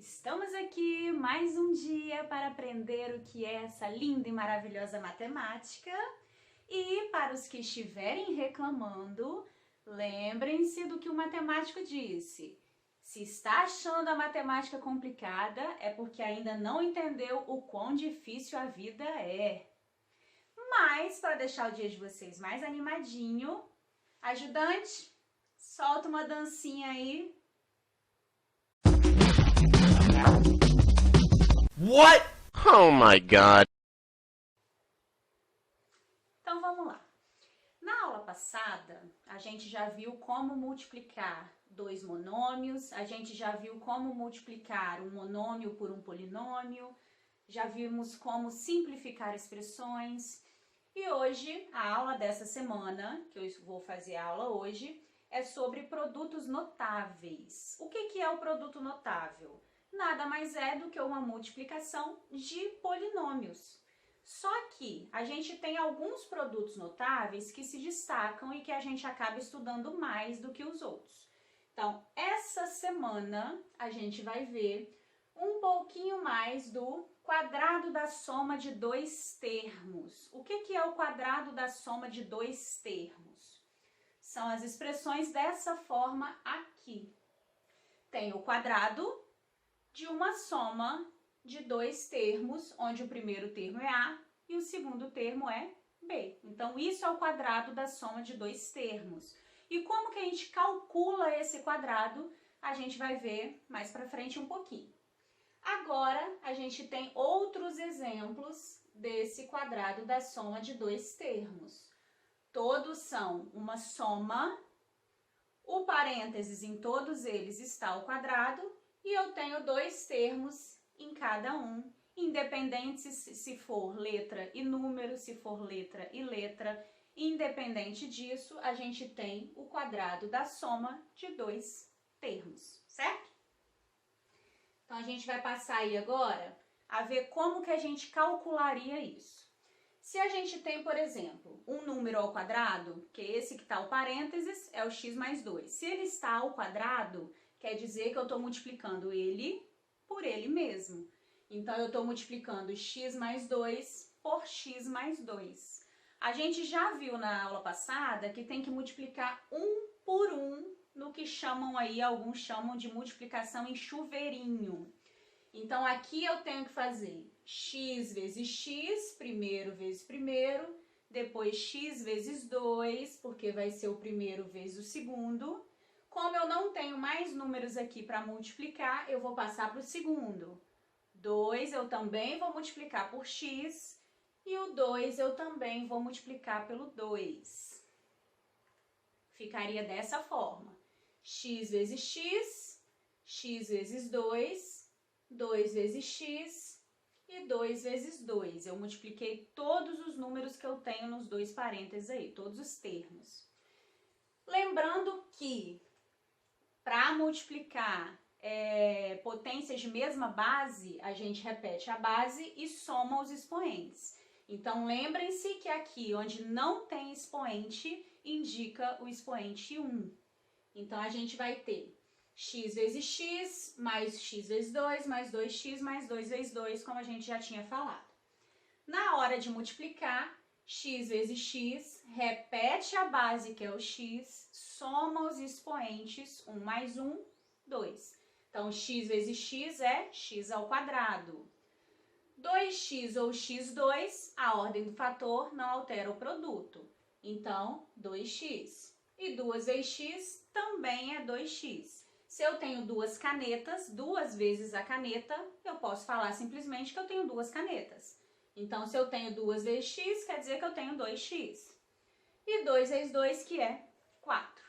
Estamos aqui mais um dia para aprender o que é essa linda e maravilhosa matemática. E para os que estiverem reclamando, lembrem-se do que o matemático disse. Se está achando a matemática complicada, é porque ainda não entendeu o quão difícil a vida é. Mas, para deixar o dia de vocês mais animadinho, ajudante, solta uma dancinha aí. What? Oh my god. Então vamos lá. Na aula passada, a gente já viu como multiplicar dois monômios, a gente já viu como multiplicar um monômio por um polinômio, já vimos como simplificar expressões. E hoje, a aula dessa semana, que eu vou fazer a aula hoje, é sobre produtos notáveis. O que é o produto notável? Nada mais é do que uma multiplicação de polinômios. Só que a gente tem alguns produtos notáveis que se destacam e que a gente acaba estudando mais do que os outros. Então, essa semana a gente vai ver um pouquinho mais do quadrado da soma de dois termos. O que é o quadrado da soma de dois termos? São as expressões dessa forma aqui. Tem o quadrado de uma soma de dois termos, onde o primeiro termo é A e o segundo termo é B. Então, isso é o quadrado da soma de dois termos. E como que a gente calcula esse quadrado, a gente vai ver mais pra frente um pouquinho. Agora, a gente tem outros exemplos desse quadrado da soma de dois termos. Todos são uma soma, o parênteses em todos eles está ao quadrado, e eu tenho dois termos em cada um, independente se for letra e número, se for letra e letra. Independente disso, a gente tem o quadrado da soma de dois termos, certo? Então, a gente vai passar aí agora a ver como que a gente calcularia isso. Se a gente tem, por exemplo, um número ao quadrado, que é esse que está o parênteses, é o x mais 2. Se ele está ao quadrado, quer dizer que eu estou multiplicando ele por ele mesmo. Então, eu estou multiplicando x mais 2 por x mais 2. A gente já viu na aula passada que tem que multiplicar um por um no que chamam aí, alguns chamam de multiplicação em chuveirinho. Então, aqui eu tenho que fazer x vezes x, primeiro vezes primeiro, depois x vezes 2, porque vai ser o primeiro vezes o segundo. Como eu não tenho mais números aqui para multiplicar, eu vou passar para o segundo. 2 eu também vou multiplicar por x, e o 2 eu também vou multiplicar pelo 2. Ficaria dessa forma. X vezes x, x vezes 2, 2 vezes x e 2 vezes 2. Eu multipliquei todos os números que eu tenho nos dois parênteses aí, todos os termos. Lembrando que para multiplicar potências de mesma base, a gente repete a base e soma os expoentes. Então, lembrem-se que aqui onde não tem expoente, indica o expoente 1. Então, a gente vai ter x vezes x, mais x vezes 2, mais 2x, mais 2 vezes 2, como a gente já tinha falado. Na hora de multiplicar, x vezes x, repete a base, que é o x, soma os expoentes, 1 mais 1, 2. Então, x vezes x é x ao quadrado. 2x ou x2, a ordem do fator não altera o produto. Então, 2x. E 2 vezes x também é 2x. Se eu tenho duas canetas, duas vezes a caneta, eu posso falar simplesmente que eu tenho duas canetas. Então, se eu tenho 2 vezes x, quer dizer que eu tenho 2x. E 2 vezes 2, que é 4.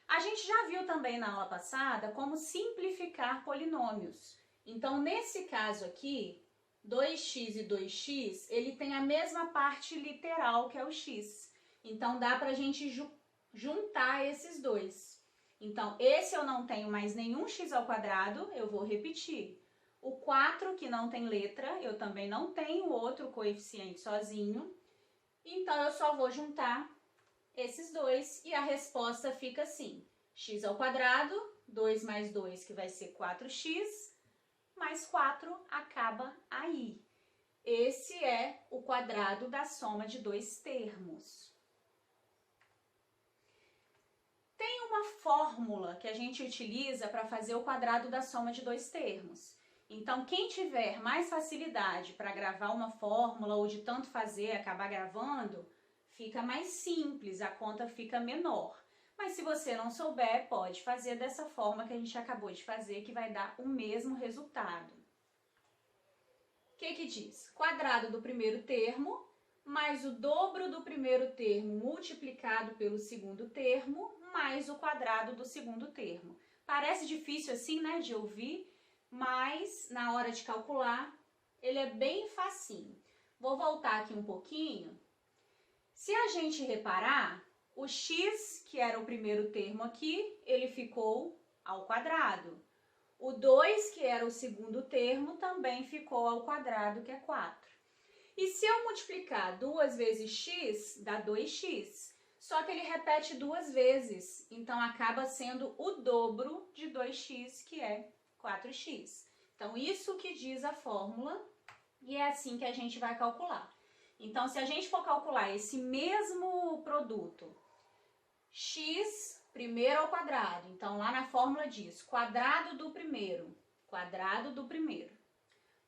A gente já viu também na aula passada como simplificar polinômios. Então, nesse caso aqui, 2x e 2x, ele tem a mesma parte literal, que é o x. Então, dá pra gente juntar esses dois. Então, esse eu não tenho mais nenhum x ao quadrado, eu vou repetir. O 4, que não tem letra, eu também não tenho outro coeficiente sozinho. Então, eu só vou juntar esses dois e a resposta fica assim. X ao quadrado, 2 mais 2, que vai ser 4x, mais 4 acaba aí. Esse é o quadrado da soma de dois termos. Tem uma fórmula que a gente utiliza para fazer o quadrado da soma de dois termos. Então, quem tiver mais facilidade para gravar uma fórmula ou de tanto fazer acabar gravando, fica mais simples, a conta fica menor. Mas se você não souber, pode fazer dessa forma que a gente acabou de fazer, que vai dar o mesmo resultado. O que diz? Quadrado do primeiro termo mais o dobro do primeiro termo multiplicado pelo segundo termo mais o quadrado do segundo termo. Parece difícil assim, né, de ouvir, mas na hora de calcular, ele é bem facinho. Vou voltar aqui um pouquinho. Se a gente reparar, o x, que era o primeiro termo aqui, ele ficou ao quadrado. O 2, que era o segundo termo, também ficou ao quadrado, que é 4. E se eu multiplicar 2 vezes x, dá 2x. Só que ele repete 2 vezes, então acaba sendo o dobro de 2x, que é 4x. Então, isso que diz a fórmula, e é assim que a gente vai calcular. Então, se a gente for calcular esse mesmo produto, x primeiro ao quadrado, então lá na fórmula diz quadrado do primeiro,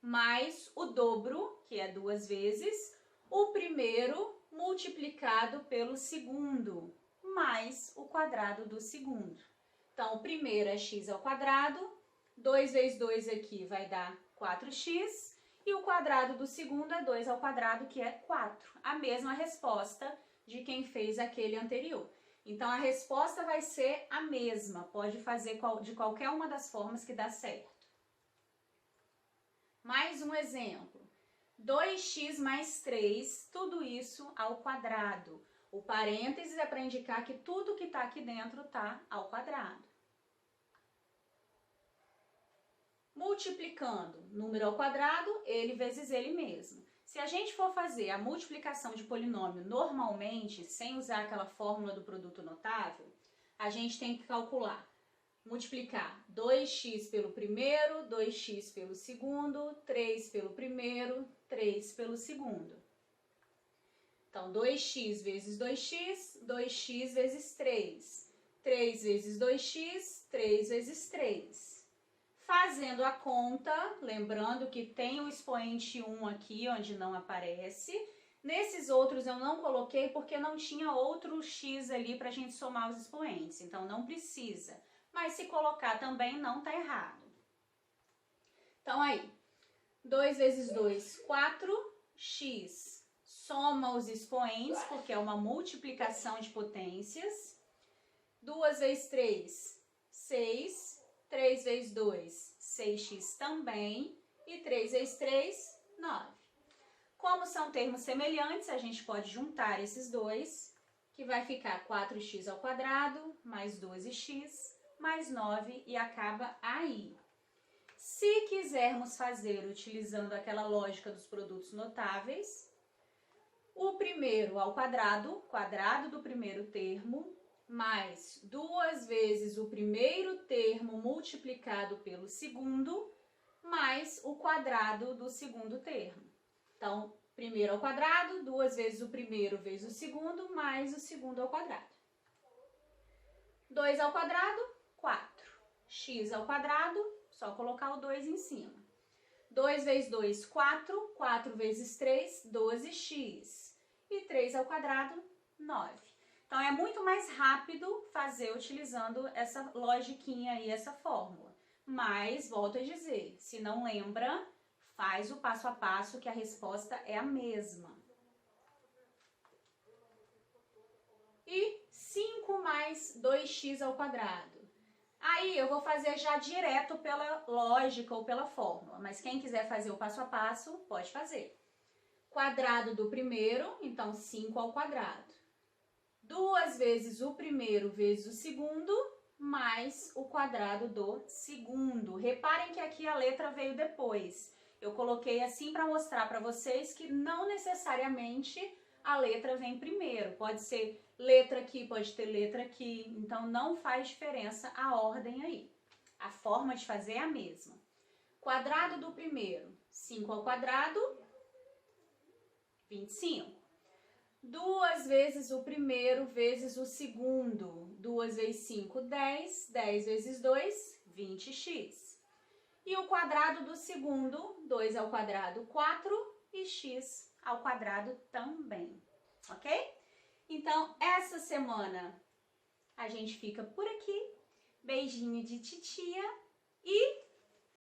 mais o dobro, que é 2 vezes, o primeiro multiplicado pelo segundo, mais o quadrado do segundo. Então, o primeiro é x ao quadrado, 2 vezes 2 aqui vai dar 4x, e o quadrado do segundo é 2 ao quadrado, que é 4. A mesma resposta de quem fez aquele anterior. Então, a resposta vai ser a mesma, pode fazer de qualquer uma das formas que dá certo. Mais um exemplo. 2x mais 3, tudo isso ao quadrado. O parênteses é para indicar que tudo que está aqui dentro está ao quadrado. Multiplicando número ao quadrado, ele vezes ele mesmo. Se a gente for fazer a multiplicação de polinômio normalmente, sem usar aquela fórmula do produto notável, a gente tem que calcular, multiplicar 2x pelo primeiro, 2x pelo segundo, 3 pelo primeiro, 3 pelo segundo. Então, 2x vezes 2x, 2x vezes 3. 3 vezes 2x, 3 vezes 3. Fazendo a conta, lembrando que tem o expoente 1 aqui, onde não aparece. Nesses outros eu não coloquei porque não tinha outro x ali para a gente somar os expoentes, então não precisa. Mas se colocar também não está errado. Então aí, 2 vezes 2, 4, x soma os expoentes, porque é uma multiplicação de potências. 2 vezes 3, 6. 3 vezes 2, 6x também, e 3 vezes 3, 9. Como são termos semelhantes, a gente pode juntar esses dois, que vai ficar 4x ao quadrado, mais 12x, mais 9, e acaba aí. Se quisermos fazer utilizando aquela lógica dos produtos notáveis, o primeiro ao quadrado, quadrado do primeiro termo, mais 2 vezes o primeiro termo multiplicado pelo segundo, mais o quadrado do segundo termo. Então, primeiro ao quadrado, 2 vezes o primeiro vezes o segundo, mais o segundo ao quadrado. 2 ao quadrado, 4. X ao quadrado, só colocar o 2 em cima. 2 vezes 2, 4. 4 vezes 3, 12x. E 3 ao quadrado, 9. Então, é muito mais rápido fazer utilizando essa logiquinha aí, essa fórmula. Mas, volto a dizer, se não lembra, faz o passo a passo que a resposta é a mesma. E 5 mais 2x ao quadrado. Aí, eu vou fazer já direto pela lógica ou pela fórmula. Mas quem quiser fazer o passo a passo, pode fazer. Quadrado do primeiro, então 5 ao quadrado. 2 vezes o primeiro vezes o segundo, mais o quadrado do segundo. Reparem que aqui a letra veio depois. Eu coloquei assim para mostrar para vocês que não necessariamente a letra vem primeiro. Pode ser letra aqui, pode ter letra aqui. Então, não faz diferença a ordem aí. A forma de fazer é a mesma. Quadrado do primeiro, 5 ao quadrado, 25. 2 vezes o primeiro vezes o segundo. 2 vezes 5, 10. 10 vezes 2, 20x. E o quadrado do segundo, 2 ao quadrado, 4. E x ao quadrado também. Ok? Então, essa semana a gente fica por aqui. Beijinho de titia e